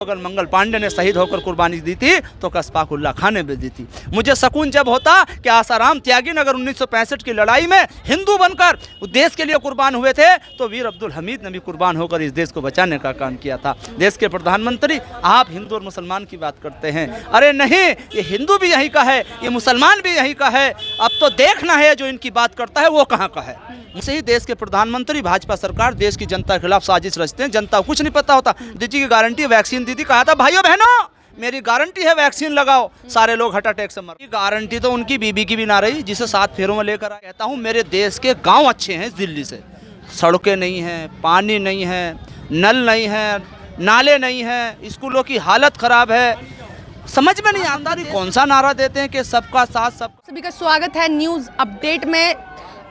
अगर मंगल पांडे ने शहीद होकर कुर्बानी दी थी तो कस्बाकुल्ला खान ने भी दी थी। मुझे सुकून जब होता कि आसाराम त्यागी नगर 1965 की लड़ाई में हिंदू बनकर देश के लिए कुर्बान हुए थे, तो वीर अब्दुल हमीद ने भी कुर्बान होकर इस देश को बचाने का काम किया था। देश के प्रधानमंत्री, आप हिंदू और मुसलमान की बात करते हैं। अरे नहीं, ये हिंदू भी यहीं का है, ये मुसलमान भी यहीं का है। अब तो देखना है जो इनकी बात करता है वो कहाँ का है। मुझसे ही देश के प्रधानमंत्री, भाजपा सरकार देश की जनता के खिलाफ साजिश रचते हैं। जनता को कुछ नहीं पता होता। दीदी की गारंटी वैक्सीन दीदी कहा था, भाइयों बहनों मेरी गारंटी है वैक्सीन लगाओ, सारे लोग हार्ट अटैक से मर। गारंटी तो उनकी बीबी की भी ना रही जिसे 7 फेरों में लेकर आया। कहता हूँ मेरे देश के गांव अच्छे हैं दिल्ली से, सड़कें नहीं हैं, पानी नहीं है, नल नहीं है, नाले नहीं हैं, स्कूलों की हालत खराब है। समझ में नहीं आता कौन सा नारा देते हैं कि सबका साथ सब। सभी का स्वागत है न्यूज़ अपडेट में।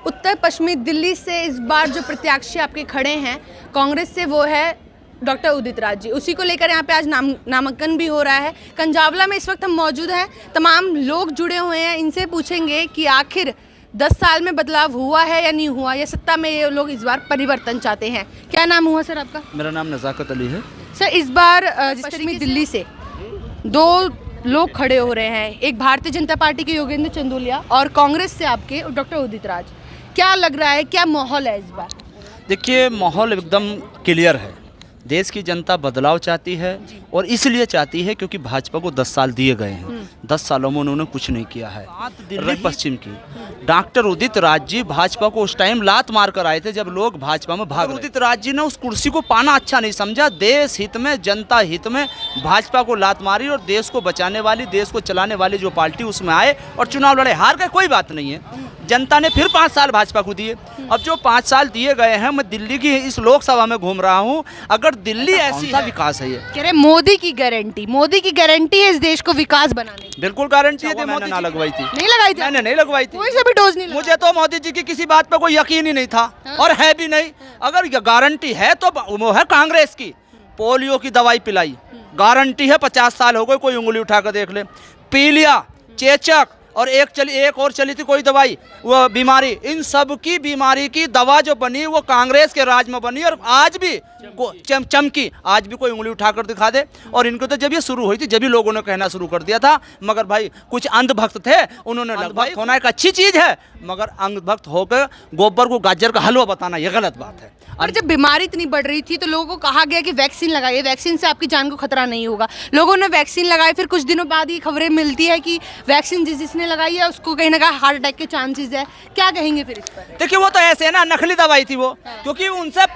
उत्तर पश्चिमी दिल्ली से इस बार जो प्रत्याशी आपके खड़े हैं कांग्रेस से, वो है डॉक्टर उदित राज जी। उसी को लेकर यहाँ पे आज नामांकन भी हो रहा है। कंजावला में इस वक्त हम मौजूद हैं। तमाम लोग जुड़े हुए हैं, इनसे पूछेंगे कि आखिर 10 साल में बदलाव हुआ है या नहीं हुआ, या सत्ता में ये लोग इस बार परिवर्तन चाहते हैं। क्या नाम हुआ सर आपका? मेरा नाम नज़ाकत अली है। सर, इस बार पश्चिमी दिल्ली से 2 लोग खड़े हो रहे हैं, एक भारतीय जनता पार्टी के योगेंद्र चंदोलिया और कांग्रेस से आपके डॉक्टर उदित राज। क्या लग रहा है, क्या माहौल है इस बार? देखिए, माहौल एकदम क्लियर है। देश की जनता बदलाव चाहती है और इसलिए चाहती है क्योंकि भाजपा को 10 साल दिए गए हैं। 10 सालों में उन्होंने कुछ नहीं किया है। दिल्ली पश्चिम की डॉक्टर उदित राज जी भाजपा को उस टाइम लात मार कर आए थे जब लोग भाजपा में भाग रहे। उदित राज जी ने उस कुर्सी को पाना अच्छा नहीं समझा। देश हित में, जनता हित में भाजपा को लात मारी और देश को बचाने वाली, देश को चलाने वाली जो पार्टी उसमें आए और चुनाव लड़े। हार गए कोई बात नहीं है, जनता ने फिर 5 साल भाजपा को दिए। अब जो 5 साल दिए गए हैं, मैं दिल्ली की इस लोकसभा में घूम रहा हूँ। अगर दिल्ली ऐसी है, विकास है ये कह रहे मोदी की गारंटी है इस देश को विकास बनाने की। बिल्कुल गारंटी है। मैंने ना लगवाई थी, नहीं लगाई थी, मैंने नहीं लगवाई थी, कोई सा भी डोज नहीं। मुझे तो मोदी जी की किसी बात पे कोई यकीन ही नहीं था और है भी नहीं। अगर ये गारंटी है तो वो है कांग्रेस की। पोलियो की दवाई पिलाई, गारंटी है 50 साल हो गए, कोई उंगली उठा कर देख ले। पीलिया, चेचक और एक और चली थी कोई दवाई, वो बीमारी, इन सब की बीमारी की दवा जो बनी वो कांग्रेस के राज में बनी और आज भी चमकी। आज भी कोई उंगली उठाकर दिखा दे। और इनको तो जब ये शुरू हुई थी जब भी लोगों ने कहना शुरू कर दिया था, मगर भाई कुछ अंधभक्त थे, उन्होंने अंधभक्त होना एक अच्छी चीज़ है, मगर अंधभक्त होकर गोबर को गाजर का हलवा बताना ये गलत बात है। और जब बीमारी इतनी बढ़ रही थी तो लोगों को कहा गया कि वैक्सीन लगाइए, वैक्सीन से आपकी जान को खतरा नहीं होगा। लोगों ने वैक्सीन लगाई, फिर कुछ दिनों बाद ये खबरें मिलती है कि वैक्सीन जिसने लगाई है उसको कहीं ना कहीं हार्ट अटैक के चांसेस है। क्या कहेंगे फिर इस पर? देखिए, वो तो ऐसे है ना, नकली दवाई थी वो, क्योंकि उनसे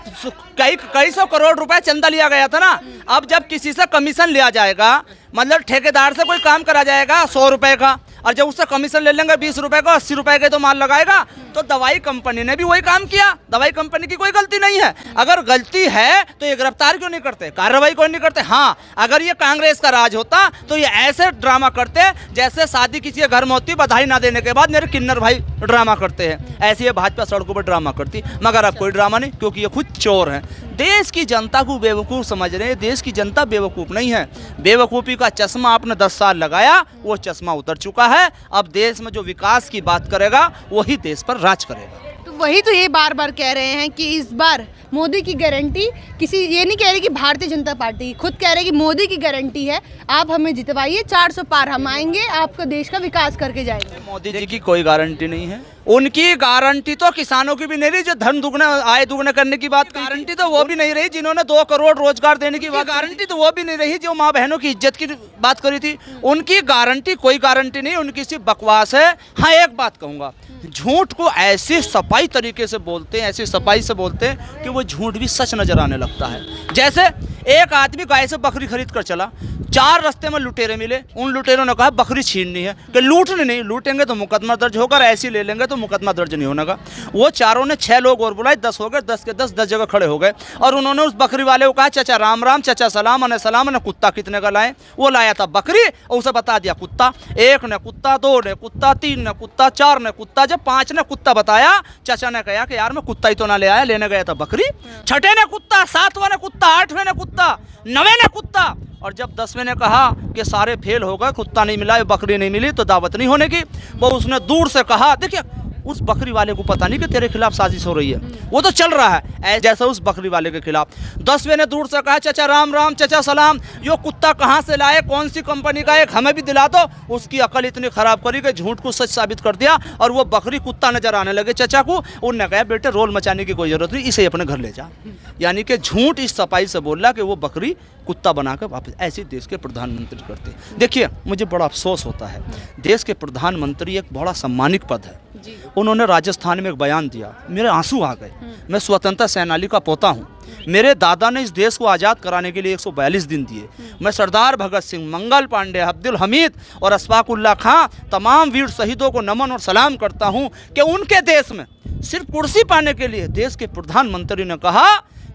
कई सौ करोड़ रुपए चंदा लिया गया था ना। अब जब किसी से कमीशन लिया जाएगा, मतलब ठेकेदार से कोई काम करा जाएगा 100 रुपए का, और जब उससे कमीशन ले लेंगे 20 रुपए का, 80 रुपए के तो माल लगाएगा। तो दवाई कंपनी ने भी वही काम किया। दवाई कंपनी की कोई गलती नहीं है। अगर गलती है तो ये गिरफ्तार क्यों नहीं करते, कार्रवाई क्यों नहीं करते? हाँ, अगर ये कांग्रेस का राज होता तो ये ऐसे ड्रामा करते जैसे शादी किसी के घर में होती, बधाई ना देने के बाद मेरे किन्नर भाई ड्रामा करते हैं, ऐसे ये भाजपा सड़कों पर ड्रामा करती। मगर अब कोई ड्रामा नहीं, क्योंकि ये खुद चोर हैं। देश की जनता को बेवकूफ़ समझ रहे हैं। देश की जनता बेवकूफ़ नहीं है। बेवकूफ़ी का चश्मा आपने 10 साल लगाया, वो चश्मा उतर चुका है। अब देश में जो विकास की बात करेगा वही देश पर राज करेगा। तो वही तो ये बार बार कह रहे हैं कि इस बार मोदी की गारंटी, किसी ये नहीं कह रही कि भारतीय जनता पार्टी, खुद कह रहे कि मोदी की गारंटी है, आप हमें जितवाइए, 400 पार हम आएंगे, आपका देश का विकास करके जाएंगे। मोदी जी की कोई गारंटी नहीं है। उनकी गारंटी तो किसानों की भी नहीं रही, जो धन दुगने आय दुगने करने की बात, गारंटी तो वो भी नहीं रही। जिन्होंने 2 करोड़ रोजगार देने की बात, गारंटी तो वो भी नहीं रही। जो माँ बहनों की इज्जत की बात करी थी, उनकी गारंटी कोई गारंटी नहीं, उनकी सिर्फ बकवास है। हाँ, एक बात कहूँगा, झूठ को ऐसे सफाई तरीके से बोलते हैं, ऐसी सफाई से बोलते हैं कि वो झूठ भी सच नजर आने लगता है। जैसे एक आदमी गाय से बकरी खरीद कर चला, 4 रास्ते में लुटेरे मिले। उन लुटेरों ने कहा बकरी छीननी है, कि लूटनी नहीं, लूटेंगे तो मुकदमा दर्ज होगा, ऐसी ले लेंगे तो मुकदमा दर्ज नहीं होने का। वो चारों ने 6 लोग और बुलाए, 10 हो गए, 10 के 10 जगह खड़े हो गए। और उन्होंने उस बकरी वाले को कहा, चाचा राम राम, चाचा सलाम अने सलाम अने कुत्ता कितने का लाए? वो लाया था बकरी और उसे बता दिया कुत्ता। 1 ने कुत्ता, 2 ने कुत्ता, 3 ने कुत्ता, 4 ने कुत्ता। जब 5 ने कुत्ता बताया, चाचा ने कहा कि यार मैं कुत्ता ही तो ना ले आया, लेने गया था बकरी। 6ठे ने कुत्ता, 7वां ने कुत्ता, 8वें ने कुत्ता, 9वें ने कुत्ता। और जब 10वें ने कहा कि सारे फेल हो गए, कुत्ता नहीं मिला, बकरी नहीं मिली, तो दावत नहीं होने की। वो उसने दूर से कहा, देखिए उस बकरी वाले को पता नहीं कि तेरे खिलाफ साजिश हो रही है, वो तो चल रहा है जैसा उस बकरी वाले के खिलाफ। 10वें ने दूर से कहा चाचा राम राम, चाचा सलाम, यो कुत्ता कहाँ से लाए, कौन सी कंपनी का, एक हमें भी दिला दो। उसकी अकल इतनी खराब करी कि झूठ को सच साबित कर दिया और वो बकरी कुत्ता नजर आने लगे चाचा को। उनने कहा बेटे रोल मचाने की कोई जरूरत नहीं, इसे अपने घर ले जा। यानी कि झूठ इस सफाई से बोला कि वो बकरी कुत्ता बनाकर वापस। ऐसे देश के प्रधानमंत्री करते। देखिए मुझे बड़ा अफसोस होता है, देश के प्रधानमंत्री एक बड़ा सम्मानित पद है। उन्होंने राजस्थान में एक बयान दिया, मेरे आंसू आ गए। मैं स्वतंत्रता सेनानी का पोता हूँ, मेरे दादा ने इस देश को आज़ाद कराने के लिए 142 दिन दिए। मैं सरदार भगत सिंह, मंगल पांडे, अब्दुल हमीद और अशफाकुल्ला खां, तमाम वीर शहीदों को नमन और सलाम करता हूँ कि उनके देश में सिर्फ कुर्सी पाने के लिए देश के प्रधानमंत्री ने कहा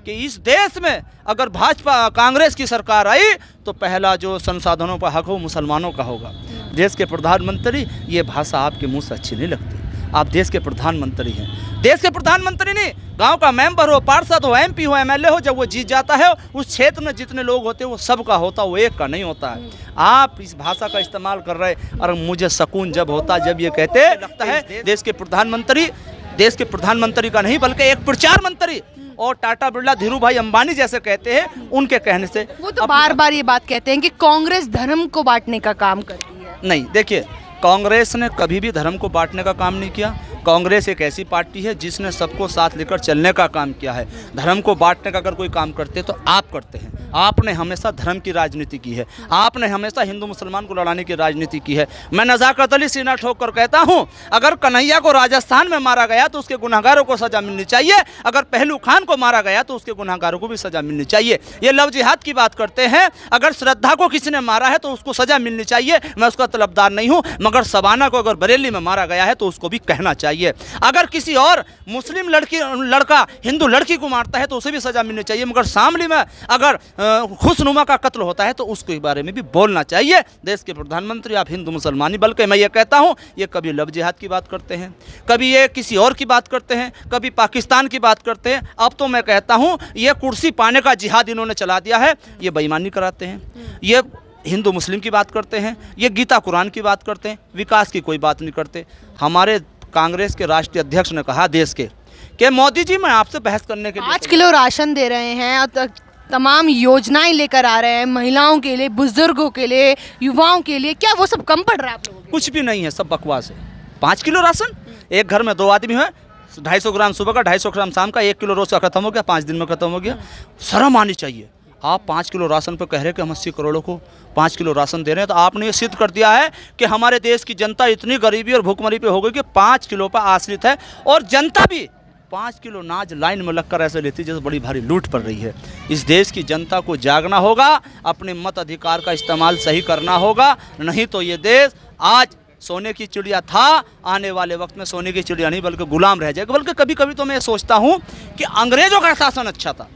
कि इस देश में अगर भाजपा कांग्रेस की सरकार आई तो पहला जो संसाधनों पर हक हो मुसलमानों का होगा। देश के प्रधानमंत्री, ये भाषा आपके मुंह से अच्छी नहीं लगती। आप देश के प्रधानमंत्री हैं, देश के प्रधानमंत्री नहीं, गांव का मेंबर हो, पार्षद हो, MP हो, MLA हो, जब वो जीत जाता है उस क्षेत्र में जितने लोग होते हैं वो सबका होता, वो एक का नहीं होता है। आप इस भाषा का इस्तेमाल कर रहे हैं और मुझे सुकून जब होता जब ये कहते लगता है देश के प्रधानमंत्री का नहीं बल्कि एक प्रचार मंत्री और टाटा बिरला, धीरू भाई अंबानी जैसे कहते हैं, उनके कहने से। वो तो बार बार ये बात कहते हैं कि कांग्रेस धर्म को बांटने का काम करती है। नहीं, देखिए कांग्रेस ने कभी भी धर्म को बांटने का काम नहीं किया। कांग्रेस एक ऐसी पार्टी है जिसने सबको साथ लेकर चलने का काम किया है। धर्म को बांटने का अगर कोई काम करते तो आप करते हैं। आपने हमेशा धर्म की राजनीति की है, आपने हमेशा हिंदू मुसलमान को लड़ाने की राजनीति की है। मैं नज़ाकत अली सीना ठोक कर कहता हूं, अगर कन्हैया को राजस्थान में मारा गया तो उसके गुनहगारों को सजा मिलनी चाहिए, अगर पहलू खान को मारा गया तो उसके गुनहगारों को भी सजा मिलनी चाहिए। ये लव जिहाद की बात करते हैं, अगर श्रद्धा को किसी ने मारा है तो उसको सजा मिलनी चाहिए, मैं उसका तलबदार नहीं हूँ। मगर सबाना को अगर बरेली में मारा गया है तो उसको भी कहना चाहिए। अगर किसी और मुस्लिम लड़का हिंदू लड़की को मारता है तो उसे भी सजा मिलनी चाहिए। मगर शामली में अगर खुशनुमा का कत्ल होता है तो उसके बारे में भी बोलना चाहिए। देश के प्रधानमंत्री आप हिंदू मुसलमानी, बल्कि मैं ये कहता हूँ ये कभी लव जिहाद की बात करते हैं, कभी ये किसी और की बात करते हैं, कभी पाकिस्तान की बात करते हैं। अब तो मैं कहता हूँ ये कुर्सी पाने का जिहाद इन्होंने चला दिया है। ये बेईमानी कराते हैं, ये हिंदू मुस्लिम की बात करते हैं, ये गीता कुरान की बात करते हैं, विकास की कोई बात नहीं करते। हमारे कांग्रेस के राष्ट्रीय अध्यक्ष ने कहा देश के कि मोदी जी मैं आपसे बहस करने के लिए 5 किलो राशन दे रहे हैं और तमाम योजनाएं लेकर आ रहे हैं महिलाओं के लिए, बुजुर्गों के लिए, युवाओं के लिए। क्या वो सब कम पड़ रहा है आप लोगों को? कुछ भी नहीं है, सब बकवास है। 5 किलो राशन, एक घर में 2 आदमी है, 250 ग्राम सुबह का, 250 ग्राम शाम का, 1 किलो रोज का खत्म हो गया, 5 दिन में खत्म हो गया। शर्म आनी चाहिए। आप 5 किलो राशन पर कह रहे हैं कि हम 80 करोड़ों को 5 किलो राशन दे रहे हैं, तो आपने ये सिद्ध कर दिया है कि हमारे देश की जनता इतनी गरीबी और भूखमरी पे हो गई कि 5 किलो पर आश्रित है। और जनता भी 5 किलो अनाज लाइन में लगकर ऐसे लेती जैसे बड़ी भारी लूट पड़ रही है। इस देश की जनता को जागना होगा, अपने मत अधिकार का इस्तेमाल सही करना होगा, नहीं तो ये देश आज सोने की चिड़िया था, आने वाले वक्त में सोने की चिड़िया नहीं बल्कि गुलाम रह जाएगा। बल्कि कभी कभी तो मैं सोचता हूँ कि अंग्रेजों का शासन अच्छा था।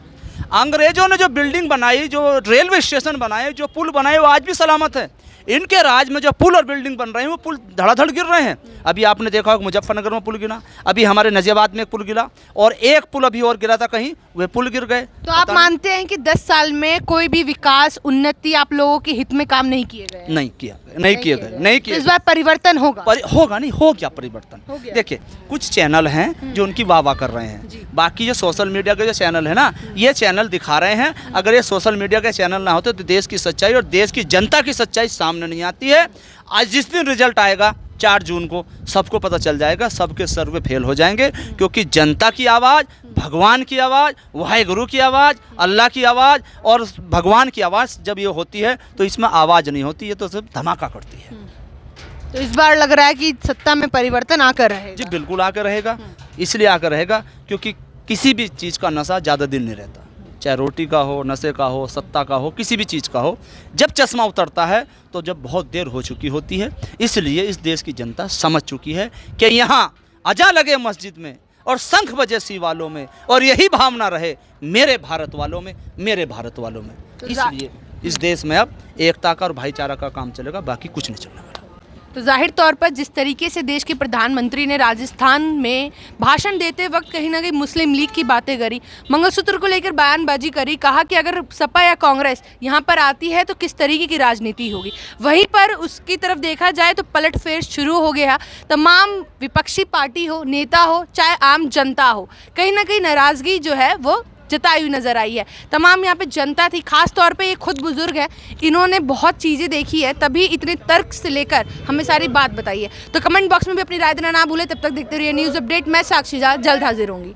अंग्रेजों ने जो बिल्डिंग बनाई, जो रेलवे स्टेशन बनाए, जो पुल बनाए, वो आज भी सलामत है। इनके राज में जो पुल और बिल्डिंग बन रहे हैं वो पुल धड़ाधड़ गिर रहे हैं। अभी आपने देखा होगा मुजफ्फरनगर में पुल गिरा, अभी हमारे नजियाबाद में एक पुल गिरा और एक पुल अभी और गिरा था कहीं, वे पुल गिर गए। तो आप मानते हैं कि 10 साल में कोई भी विकास, उन्नति आप लोगों के हित में काम नहीं किए गए? नहीं किए गए। तो इस बार परिवर्तन होगा? होगा नहीं, हो गया परिवर्तन। देखिए कुछ चैनल हैं जो उनकी वाह कर रहे हैं, बाकी ये सोशल मीडिया के जो चैनल है ना, ये चैनल दिखा रहे हैं। अगर ये सोशल मीडिया के चैनल ना होते तो देश की सच्चाई और देश की जनता की सच्चाई सामने नहीं आती है। आज जिस दिन रिजल्ट आएगा 4 जून को सबको पता चल जाएगा, सबके सर्वे फेल हो जाएंगे। क्योंकि जनता की आवाज़, भगवान की आवाज़, वाहेगुरु की आवाज़, अल्लाह की आवाज़ और भगवान की आवाज़ जब ये होती है तो इसमें आवाज़ नहीं होती, ये तो सिर्फ धमाका करती है। तो इस बार लग रहा है कि सत्ता में परिवर्तन आकर रहेगा? जी बिल्कुल आकर रहेगा। इसलिए आकर रहेगा क्योंकि किसी भी चीज़ का नशा ज़्यादा दिन नहीं रहता, चाहे रोटी का हो, नशे का हो, सत्ता का हो, किसी भी चीज़ का हो। जब चश्मा उतरता है तो जब बहुत देर हो चुकी होती है। इसलिए इस देश की जनता समझ चुकी है कि यहाँ अजा लगे मस्जिद में और शंख बजे शिवालों में, और यही भावना रहे मेरे भारत वालों में, मेरे भारत वालों में। इसलिए इस देश में अब एकता का और भाईचारा का काम चलेगा, बाकी कुछ नहीं चलने वाला। तो जाहिर तौर पर जिस तरीके से देश के प्रधानमंत्री ने राजस्थान में भाषण देते वक्त कहीं ना कहीं मुस्लिम लीग की बातें करी, मंगलसूत्र को लेकर बयानबाजी करी, कहा कि अगर सपा या कांग्रेस यहाँ पर आती है तो किस तरीके की राजनीति होगी। वहीं पर उसकी तरफ देखा जाए तो पलटफेर शुरू हो गया। तमाम विपक्षी पार्टी हो, नेता हो, चाहे आम जनता हो, कहीं ना कहीं नाराज़गी जो है वो जताई हुई नजर आई है। तमाम यहाँ पे जनता थी, खास तौर पे ये खुद बुजुर्ग है, इन्होंने बहुत चीज़ें देखी है, तभी इतने तर्क से लेकर हमें सारी बात बताई है। तो कमेंट बॉक्स में भी अपनी राय देना ना भूले। तब तक देखते रहिए न्यूज़ अपडेट। मैं साक्षी झा जल्द हाजिर होंगी।